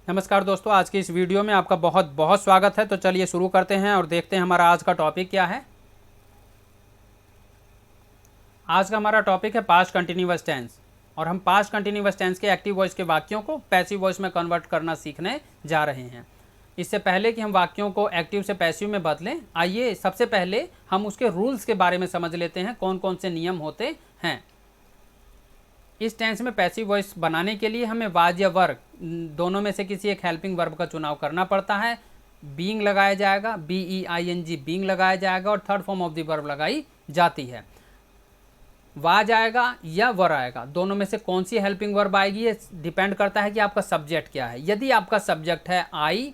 नमस्कार दोस्तों, आज की इस वीडियो में आपका बहुत बहुत स्वागत है। तो चलिए शुरू करते हैं और देखते हैं हमारा आज का टॉपिक क्या है। आज का हमारा टॉपिक है पास्ट कंटिन्यूअस टेंस और हम पास्ट कंटिन्यूअस टेंस के एक्टिव वॉइस के वाक्यों को पैसिव वॉइस में कन्वर्ट करना सीखने जा रहे हैं। इससे पहले कि हम वाक्यों को एक्टिव से पैसिव में बदलें, आइए सबसे पहले हम उसके रूल्स के बारे में समझ लेते हैं, कौन कौन से नियम होते हैं। इस टेंस में पैसिव वॉइस बनाने के लिए हमें वाज या वर्ब दोनों में से किसी एक हेल्पिंग वर्ब का चुनाव करना पड़ता है। बीइंग लगाया जाएगा, BEING बीइंग लगाया जाएगा और third form of the verb लगाई जाती है। वाज आएगा या वर आएगा, दोनों में से कौन सी हेल्पिंग वर्ब आएगी ये डिपेंड करता है कि आपका सब्जेक्ट क्या है। यदि आपका सब्जेक्ट है आई,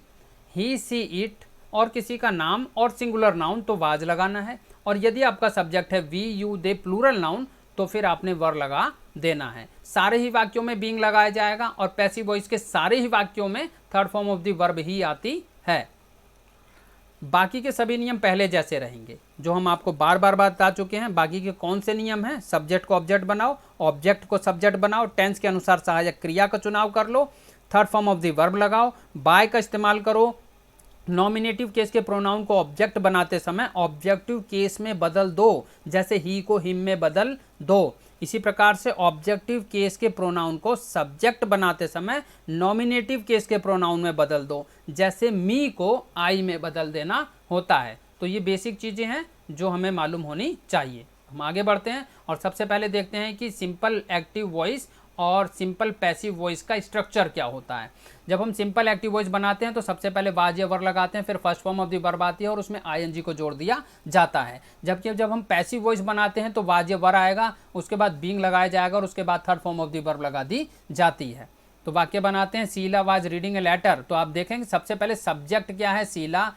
ही, सी, इट और किसी का नाम और सिंगुलर नाउन तो वाज लगाना है, और यदि आपका सब्जेक्ट है we, you, they plural noun तो फिर आपने वर लगा देना है। सारे ही वाक्यों में बीइंग लगाया जाएगा और पैसिव वॉइस के सारे ही वाक्यों में third form of the verb ही आती है। बाकी के सभी नियम पहले जैसे रहेंगे जो हम आपको बार बार बता चुके हैं। बाकी के कौन से नियम हैं? सब्जेक्ट को ऑब्जेक्ट बनाओ, ऑब्जेक्ट को सब्जेक्ट बनाओ, टेंस के अनुसार सहायक क्रिया का चुनाव कर लो, third form of the verb लगाओ, बाय का इस्तेमाल करो, नॉमिनेटिव केस के प्रोनाउन को ऑब्जेक्ट बनाते समय ऑब्जेक्टिव केस में बदल दो, जैसे ही को हिम में बदल दो। इसी प्रकार से ऑब्जेक्टिव केस के प्रोनाउन को सब्जेक्ट बनाते समय नॉमिनेटिव केस के प्रोनाउन में बदल दो, जैसे मी को आई में बदल देना होता है। तो ये बेसिक चीज़ें हैं जो हमें मालूम होनी चाहिए। हम आगे बढ़ते हैं और सबसे पहले देखते हैं कि सिंपल एक्टिव वॉइस और सिंपल पैसिव वॉइस का स्ट्रक्चर क्या होता है। जब हम सिंपल एक्टिव वॉइस बनाते हैं तो सबसे पहले वाज या वर्ब लगाते हैं, फिर first form of the verb आती है और उसमें ING को जोड़ दिया जाता है। जबकि जब हम पैसिव वॉइस बनाते हैं तो वाज या वर्ब आएगा, उसके बाद बीइंग लगाया जाएगा और उसके बाद third form of the verb लगा दी जाती है। तो वाक्य बनाते हैं, Sheela was reading a letter. तो आप देखेंगे सबसे पहले सब्जेक्ट क्या है, शीला,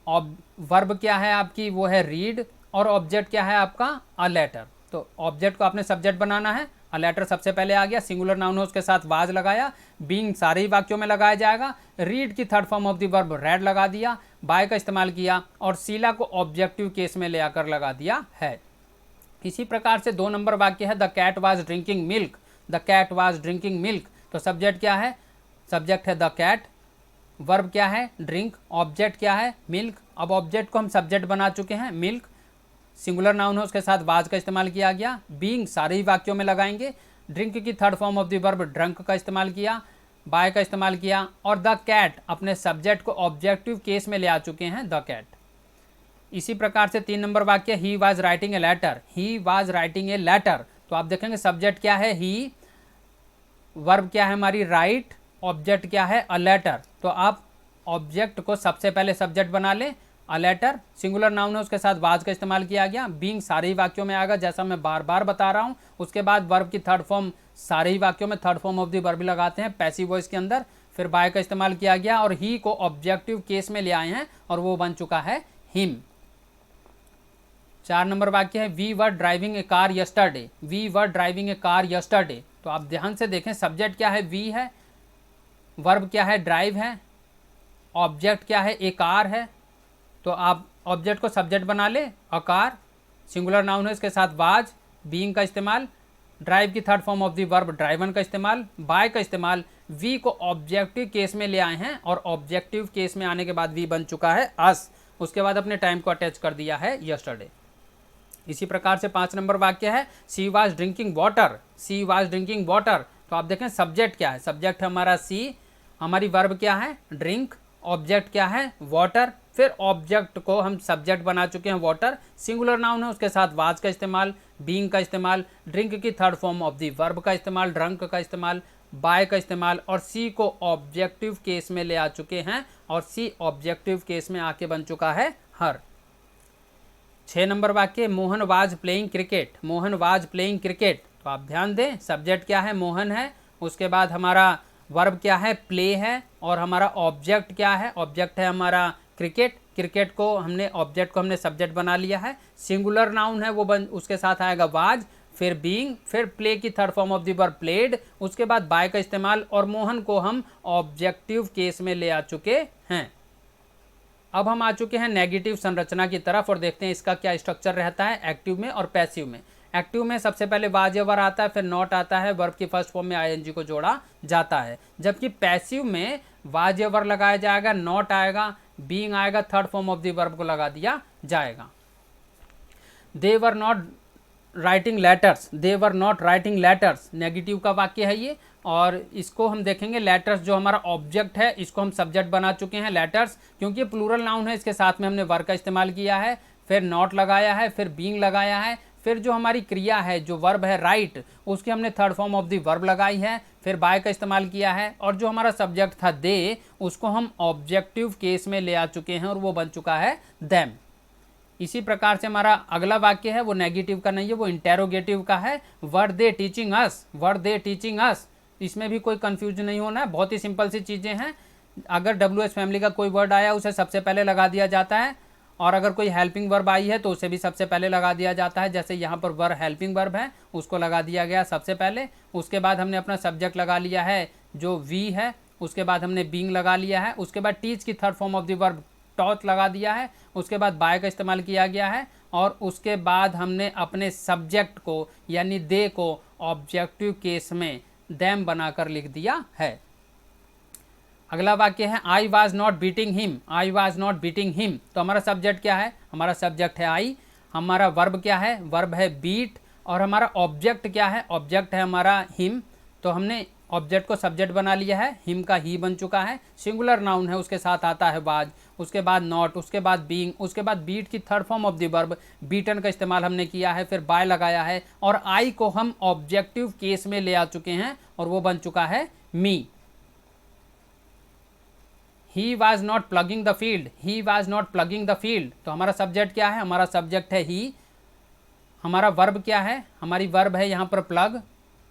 वर्ब क्या है आपकी, वो है रीड, और ऑब्जेक्ट क्या है आपका, अ लेटर। तो ऑब्जेक्ट को आपने सब्जेक्ट बनाना है, अ लेटर सबसे पहले आ गया, सिंगुलर नाउन है उसके साथ वाज लगाया, बीइंग सारे ही वाक्यों में लगाया जाएगा, रीड की third form of the verb red लगा दिया, बाय का इस्तेमाल किया और शीला को ऑब्जेक्टिव केस में ले आकर लगा दिया है। इसी प्रकार से 2 नंबर वाक्य है, the cat was drinking milk. The cat was drinking milk. तो सब्जेक्ट क्या है, सब्जेक्ट है द कैट, वर्ब क्या है ड्रिंक, ऑब्जेक्ट क्या है मिल्क। अब ऑब्जेक्ट को हम सब्जेक्ट बना चुके हैं मिल्क, सिंगुलर नाउन है उसके साथ वाज का इस्तेमाल किया गया, बीइंग सारे ही वाक्यों में लगाएंगे, ड्रिंक की third form of the verb drunk का इस्तेमाल किया, बाय का इस्तेमाल किया और द कैट अपने सब्जेक्ट को ऑब्जेक्टिव केस में ले आ चुके हैं द कैट। इसी प्रकार से 3 नंबर वाक्य, he was writing a letter. He was writing a letter. तो आप देखेंगे सब्जेक्ट क्या है ही, वर्ब क्या है हमारी राइट, ऑब्जेक्ट क्या है अ लेटर। तो आप ऑब्जेक्ट को सबसे पहले सब्जेक्ट बना लें, अ लेटर, सिंगुलर नाउन है उसके साथ वाज का इस्तेमाल किया गया, बीइंग सारे ही वाक्यों में आएगा जैसा मैं बार बार बता रहा हूँ। उसके बाद वर्ब की थर्ड फॉर्म, सारे ही वाक्यों में third form of the verb लगाते हैं पैसिव वॉइस के अंदर, फिर बाय का इस्तेमाल किया गया और ही को ऑब्जेक्टिव केस में ले आए हैं और वो बन चुका है हिम। 4 नंबर वाक्य है, we were driving a car yesterday. We were driving a car yesterday. तो आप ध्यान से देखें, सब्जेक्ट क्या है वी है, वर्ब क्या है ड्राइव है, ऑब्जेक्ट क्या है ए कार है। तो आप ऑब्जेक्ट को सब्जेक्ट बना ले, अ कार, सिंगुलर नाउन है इसके साथ वाज, बीइंग का इस्तेमाल, ड्राइव की third form of the verb driven का इस्तेमाल, बाय का इस्तेमाल, वी को ऑब्जेक्टिव केस में ले आए हैं और ऑब्जेक्टिव केस में आने के बाद वी बन चुका है अस, उसके बाद अपने टाइम को अटैच कर दिया है यस्टरडे। इसी प्रकार से 5 नंबर वाक्य है, she was drinking water. She was drinking water. तो आप देखें सब्जेक्ट क्या है, सब्जेक्ट है हमारा सी, हमारी वर्ब क्या है ड्रिंक, ऑब्जेक्ट क्या है वाटर, फिर ऑब्जेक्ट को हम सब्जेक्ट बना चुके हैं वाटर, सिंगुलर नाउन है उसके साथ वाज का इस्तेमाल, बीइंग का इस्तेमाल, ड्रिंक की third form of the verb का इस्तेमाल, ड्रंक का इस्तेमाल, बाय का इस्तेमाल और सी को ऑब्जेक्टिव केस में ले आ चुके हैं और सी ऑब्जेक्टिव केस में आके बन चुका है हर। 6 नंबर वाक्य, Mohan was playing cricket. Mohan was playing cricket. तो आप ध्यान दें, सब्जेक्ट क्या है मोहन है, उसके बाद हमारा वर्ब क्या है प्ले है और हमारा ऑब्जेक्ट क्या है, ऑब्जेक्ट है हमारा क्रिकेट। क्रिकेट को हमने ऑब्जेक्ट को हमने सब्जेक्ट बना लिया है, सिंगुलर नाउन है वो उसके साथ आएगा वाज, फिर बीइंग, फिर प्ले की third form of the verb played, उसके बाद बाय का इस्तेमाल और मोहन को हम ऑब्जेक्टिव केस में ले आ चुके हैं। अब हम आ चुके हैं नेगेटिव संरचना की तरफ और देखते हैं इसका क्या स्ट्रक्चर रहता है एक्टिव में और पैसिव में। एक्टिव में सबसे पहले वाज या वर आता है, फिर नॉट आता है, वर्ब की फर्स्ट फॉर्म में आईएनजी को जोड़ा जाता है। जबकि पैसिव में वाज या वर लगाया जाएगा, नॉट आएगा, बीइंग आएगा, third form of the verb को लगा दिया जाएगा। They were not writing letters, they were not writing letters, negative का वाक्य है ये, और इसको हम देखेंगे लेटर्स जो हमारा ऑब्जेक्ट है इसको हम सब्जेक्ट बना चुके हैं लेटर्स, क्योंकि प्लूरल नाउन है, इसके साथ में हमने वर का इस्तेमाल किया है, फिर नॉट लगाया है, फिर बीइंग लगाया है, फिर जो हमारी क्रिया है जो वर्ब है राइट उसकी हमने third form of the verb लगाई है, फिर बाय का इस्तेमाल किया है, और जो हमारा सब्जेक्ट था दे उसको हम ऑब्जेक्टिव केस में ले आ चुके हैं और वो बन चुका है देम। इसी प्रकार से हमारा अगला वाक्य है वो नेगेटिव का नहीं है, वो इंटेरोगेटिव का है। वर दे टीचिंग अस, वर दे टीचिंग अस, इसमें भी कोई कंफ्यूजन नहीं होना है, बहुत ही सिंपल सी चीज़ें हैं। अगर WH फैमिली का कोई वर्ड आया उसे सबसे पहले लगा दिया जाता है, और अगर कोई हेल्पिंग वर्ब आई है तो उसे भी सबसे पहले लगा दिया जाता है। जैसे यहाँ पर वर हेल्पिंग वर्ब है उसको लगा दिया गया सबसे पहले, उसके बाद हमने अपना सब्जेक्ट लगा लिया है जो वी है, उसके बाद हमने बीइंग लगा लिया है, उसके बाद टीच की third form of the verb taught लगा दिया है, उसके बाद बाय का इस्तेमाल किया गया है, और उसके बाद हमने अपने सब्जेक्ट को यानी दे को ऑब्जेक्टिव केस में देम बनाकर लिख दिया है। अगला वाक्य है I was not beating him, I was not beating him, तो हमारा सब्जेक्ट क्या है, हमारा सब्जेक्ट है आई, हमारा वर्ब क्या है, वर्ब है बीट, और हमारा ऑब्जेक्ट क्या है, ऑब्जेक्ट है हमारा हिम, तो हमने ऑब्जेक्ट को सब्जेक्ट बना लिया है, हिम का ही बन चुका है, सिंगुलर नाउन है उसके साथ आता है वाज, उसके बाद नॉट, उसके बाद बीइंग, उसके बाद बीट की third form of the verb beaten का इस्तेमाल हमने किया है, फिर बाय लगाया है, और आई को हम ऑब्जेक्टिव केस में ले आ चुके हैं और वो बन चुका है me. He was not plugging the field, he was not plugging the field, तो हमारा सब्जेक्ट क्या है, हमारा सब्जेक्ट है ही, हमारा वर्ब क्या है, हमारी वर्ब है यहाँ पर प्लग,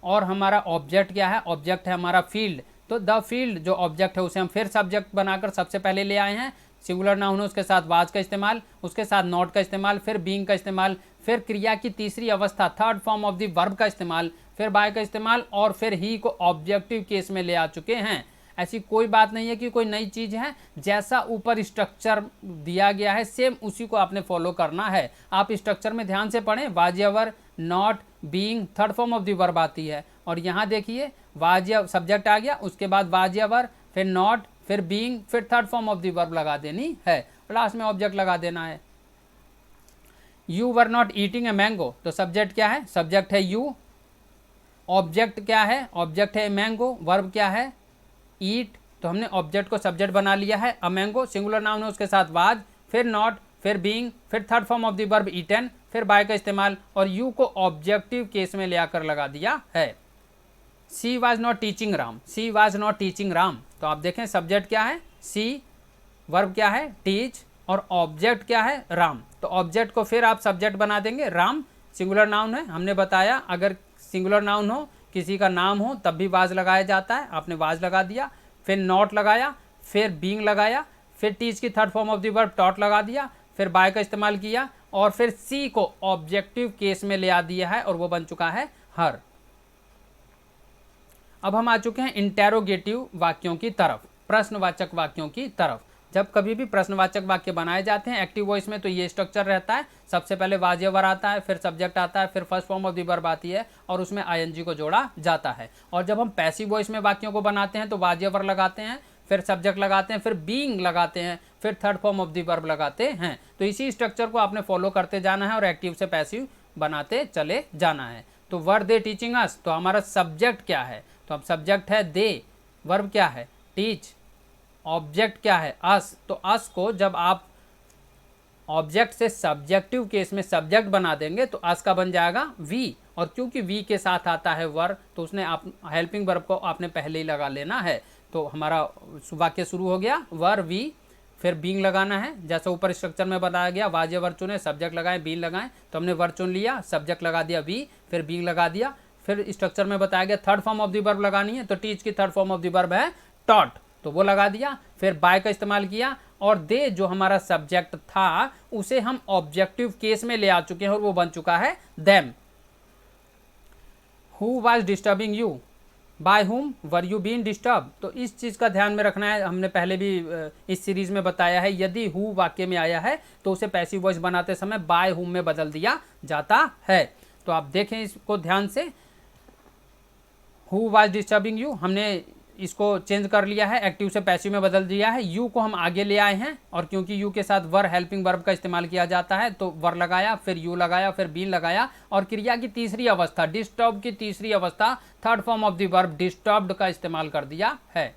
और हमारा ऑब्जेक्ट क्या है, ऑब्जेक्ट है हमारा फील्ड। तो द फील्ड जो ऑब्जेक्ट है उसे हम फिर सब्जेक्ट बनाकर सबसे पहले ले आए हैं, सिंगुलर नाउन है उसके साथ वाज का इस्तेमाल, उसके साथ नॉट का इस्तेमाल, फिर बीइंग का इस्तेमाल, फिर क्रिया की तीसरी अवस्था third form of the verb का इस्तेमाल, फिर बाय का इस्तेमाल, और फिर ही को ऑब्जेक्टिव केस में ले आ चुके हैं। ऐसी कोई बात नहीं है कि कोई नई चीज़ है, जैसा ऊपर स्ट्रक्चर दिया गया है सेम उसी को आपने फॉलो करना है। आप स्ट्रक्चर में ध्यान से पढ़ें, वाज या were, not, being, third form of the verb आती है, और यहाँ देखिए वाज या सब्जेक्ट आ गया, उसके बाद वाज या वर, फिर नॉट, फिर बीइंग, फिर third form of the verb लगा देनी है, लास्ट में ऑब्जेक्ट लगा देना है। You were not eating a mango, तो सब्जेक्ट क्या है, सब्जेक्ट है यू, ऑब्जेक्ट क्या है, ऑब्जेक्ट है मैंगो, वर्ब क्या है ईट, तो हमने ऑब्जेक्ट को सब्जेक्ट बना लिया है, अ मैंगो सिंगुलर नाउन है उसके साथ वाज, फिर नॉट, फिर बीइंग, फिर third form of the verb eaten, फिर बाय का इस्तेमाल, और यू को ऑब्जेक्टिव केस में ले आकर लगा दिया है। She was not teaching Ram, she was not teaching Ram, तो आप देखें सब्जेक्ट क्या है सी, वर्ब क्या है टीच, और ऑब्जेक्ट क्या है राम, तो ऑब्जेक्ट को फिर आप सब्जेक्ट बना देंगे, राम सिंगुलर नाउन है, हमने बताया अगर सिंगुलर नाउन हो किसी का नाम हो तब भी वाज लगाया जाता है, आपने वाज लगा दिया, फिर नॉट लगाया, फिर बीइंग लगाया, फिर टीच की third form of the verb taught लगा दिया, फिर बाय का इस्तेमाल किया, और फिर सी को ऑब्जेक्टिव केस में ले आ दिया है और वो बन चुका है हर। अब हम आ चुके हैं इंटेरोगेटिव वाक्यों की तरफ, प्रश्नवाचक वाक्यों की तरफ। जब कभी भी प्रश्नवाचक वाक्य बनाए जाते हैं एक्टिव वॉइस में तो ये स्ट्रक्चर रहता है, सबसे पहले वाज या वर आता है, फिर सब्जेक्ट आता है, फिर first form of the verb आती है और उसमें आईएनजी को जोड़ा जाता है। और जब हम पैसिव वॉइस में वाक्यों को बनाते हैं तो वाज या वर लगाते हैं, फिर सब्जेक्ट लगाते हैं, फिर बीइंग लगाते हैं, फिर third form of the verb लगाते हैं। तो इसी स्ट्रक्चर को आपने फॉलो करते जाना है और एक्टिव से पैसिव बनाते चले जाना है। तो वर दे टीचिंग अस, तो हमारा सब्जेक्ट क्या है, तो अब सब्जेक्ट है दे, वर्ब क्या है टीच, ऑब्जेक्ट क्या है अस, तो अस को जब आप ऑब्जेक्ट से सब्जेक्टिव केस में सब्जेक्ट बना देंगे तो अस का बन जाएगा वी, और क्योंकि वी के साथ आता है वर तो उसने आप हेल्पिंग वर्ब को आपने पहले ही लगा लेना है। तो हमारा वाक्य शुरू हो गया वर वी, फिर बीइंग लगाना है, जैसे ऊपर स्ट्रक्चर में बताया गया वाज या वर चुने, सब्जेक्ट लगाएं बीइंग लगाएं, तो हमने वर चुन लिया, सब्जेक्ट लगा दिया वी, फिर बीइंग लगा दिया, फिर स्ट्रक्चर में बताया गया third form of the verb लगानी है, तो टीच की third form of the verb है टॉट, तो वो लगा दिया, फिर बाय का इस्तेमाल किया, और दे जो हमारा सब्जेक्ट था उसे हम ऑब्जेक्टिव केस में ले आ चुके हैं और वो बन चुका है them. Who was disturbing you, by whom were you been disturb, तो इस चीज़ का ध्यान में रखना है, हमने पहले भी इस सीरीज में बताया है, यदि हु वाक्य में आया है तो उसे पैसिव वॉइस बनाते समय बाय हुम में बदल दिया जाता है। तो आप देखें इसको ध्यान से, हु वाज डिस्टर्बिंग यू, हमने इसको चेंज कर लिया है, एक्टिव से पैसिव में बदल दिया है। यू को हम आगे ले आए हैं और क्योंकि यू के साथ वर हेल्पिंग वर्ब का इस्तेमाल किया जाता है तो वर लगाया, फिर यू लगाया, फिर बीन लगाया और क्रिया की तीसरी अवस्था डिस्टर्ब की तीसरी अवस्था third form of the verb disturbed का इस्तेमाल कर दिया है।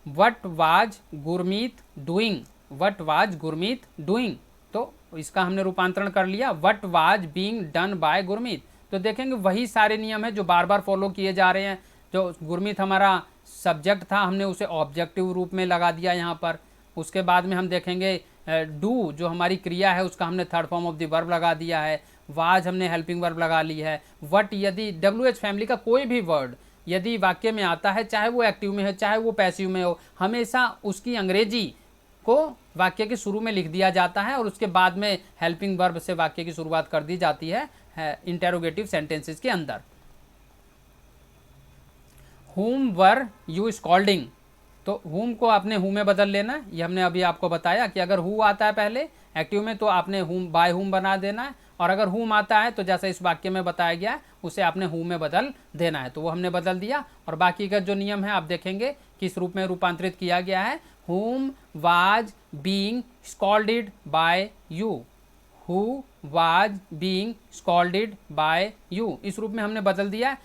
What was Gurmeet doing, what was Gurmeet doing, तो इसका हमने रूपांतरण कर लिया what was being done by Gurmeet. तो देखेंगे वही सारे नियम हैं जो बार बार फॉलो किए जा रहे हैं। जो गुरमीत हमारा सब्जेक्ट था हमने उसे ऑब्जेक्टिव रूप में लगा दिया यहाँ पर। उसके बाद में हम देखेंगे डू जो हमारी क्रिया है उसका हमने third form of the verb लगा दिया है। वाज हमने हेल्पिंग वर्ब लगा ली है। वट यदि WH फैमिली का कोई भी वर्ड यदि वाक्य में आता है, चाहे वो एक्टिव में है चाहे वो पैसिव में हो, हमेशा उसकी अंग्रेजी को वाक्य के शुरू में लिख दिया जाता है और उसके बाद में हेल्पिंग वर्ब से वाक्य की शुरुआत कर दी जाती है इंटेरोगेटिव सेंटेंसेस के अंदर। whom वर यू स्कॉल्डिंग, तो whom को आपने who में बदल लेना है। ये हमने अभी आपको बताया कि अगर who आता है पहले एक्टिव में तो आपने whom बाय whom बना देना है, और अगर whom आता है तो जैसा इस वाक्य में बताया गया है उसे आपने who में बदल देना है। तो वो हमने बदल दिया और बाकी का जो नियम है आप देखेंगे किस रूप में रूपांतरित किया गया है। whom was being scolded by you, who was being scolded by you, इस रूप में हमने बदल दिया।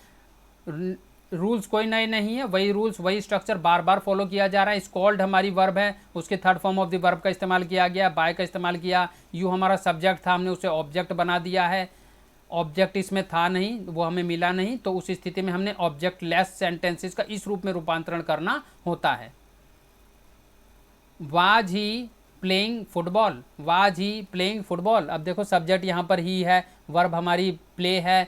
रूल्स कोई नए नहीं है, वही रूल्स वही स्ट्रक्चर बार बार फॉलो किया जा रहा है। स्कॉल्ड हमारी वर्ब है, उसके third form of the verb का इस्तेमाल किया गया, बाय का इस्तेमाल किया। यू हमारा सब्जेक्ट था, हमने उसे ऑब्जेक्ट बना दिया है। ऑब्जेक्ट इसमें था नहीं, वो हमें मिला नहीं, तो उस स्थिति में हमने ऑब्जेक्ट लेस सेंटेंसेस का इस रूप में रूपांतरण करना होता है। Was he playing football, was he playing football. अब देखो सब्जेक्ट यहाँ पर ही है, वर्ब हमारी प्ले है,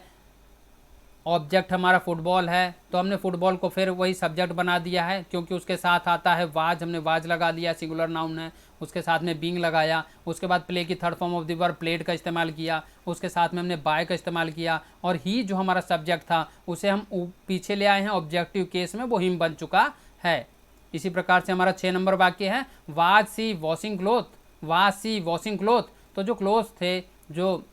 ऑब्जेक्ट हमारा फुटबॉल है, तो हमने फुटबॉल को फिर वही सब्जेक्ट बना दिया है क्योंकि उसके साथ आता है वाज, हमने वाज लगा दिया, सिंगुलर नाउन है, उसके साथ में बीइंग लगाया। उसके बाद प्ले की third form of the verb played का इस्तेमाल किया, उसके साथ में हमने बाय का इस्तेमाल किया और ही जो हमारा सब्जेक्ट था उसे हम पीछे ले आए हैं ऑब्जेक्टिव केस में, वो हिम बन चुका है। इसी प्रकार से हमारा 6 नंबर वाक्य है was she washing cloth, was she washing cloth. तो जो क्लोथ थे, जो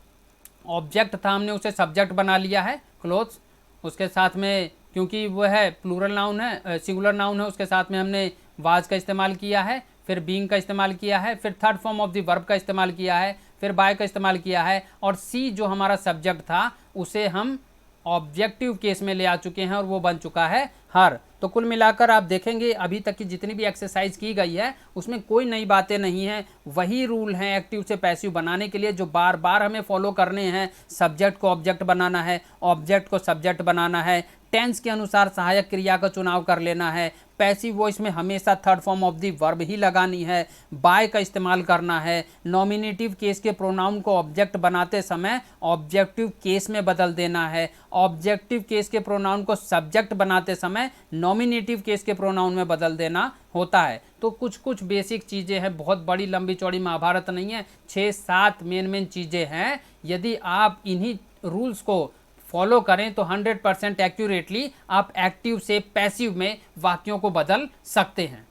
ऑब्जेक्ट था, हमने उसे सब्जेक्ट बना लिया है क्लोथ्स। उसके साथ में क्योंकि वो है प्लूरल नाउन है, सिंगुलर नाउन है, उसके साथ में हमने वाज का इस्तेमाल किया है, फिर बीइंग का इस्तेमाल किया है, फिर third form of the verb का इस्तेमाल किया है, फिर बाय का इस्तेमाल किया है और सी जो हमारा सब्जेक्ट था उसे हम ऑब्जेक्टिव केस में ले आ चुके हैं और वो बन चुका है हर। तो कुल मिलाकर आप देखेंगे अभी तक की जितनी भी एक्सरसाइज की गई है उसमें कोई नई बातें नहीं हैं, वही रूल हैं एक्टिव से पैसिव बनाने के लिए जो बार बार हमें फॉलो करने हैं। सब्जेक्ट को ऑब्जेक्ट बनाना है, ऑब्जेक्ट को सब्जेक्ट बनाना है, टेंस के अनुसार सहायक क्रिया का चुनाव कर लेना है, पैसिव वॉइस में हमेशा third form of the verb ही लगानी है, बाय का इस्तेमाल करना है, नॉमिनेटिव केस के प्रोनाउन को ऑब्जेक्ट बनाते समय ऑब्जेक्टिव केस में बदल देना है, ऑब्जेक्टिव केस के प्रोनाउन को सब्जेक्ट बनाते समय नॉमिनेटिव केस के प्रोनाउन में बदल देना होता है। तो कुछ कुछ बेसिक चीज़ें हैं, बहुत बड़ी लंबी चौड़ी महाभारत नहीं है, 6-7 मेन चीज़ें हैं। यदि आप इन्हीं रूल्स को फॉलो करें तो 100% एक्यूरेटली आप एक्टिव से पैसिव में वाक्यों को बदल सकते हैं।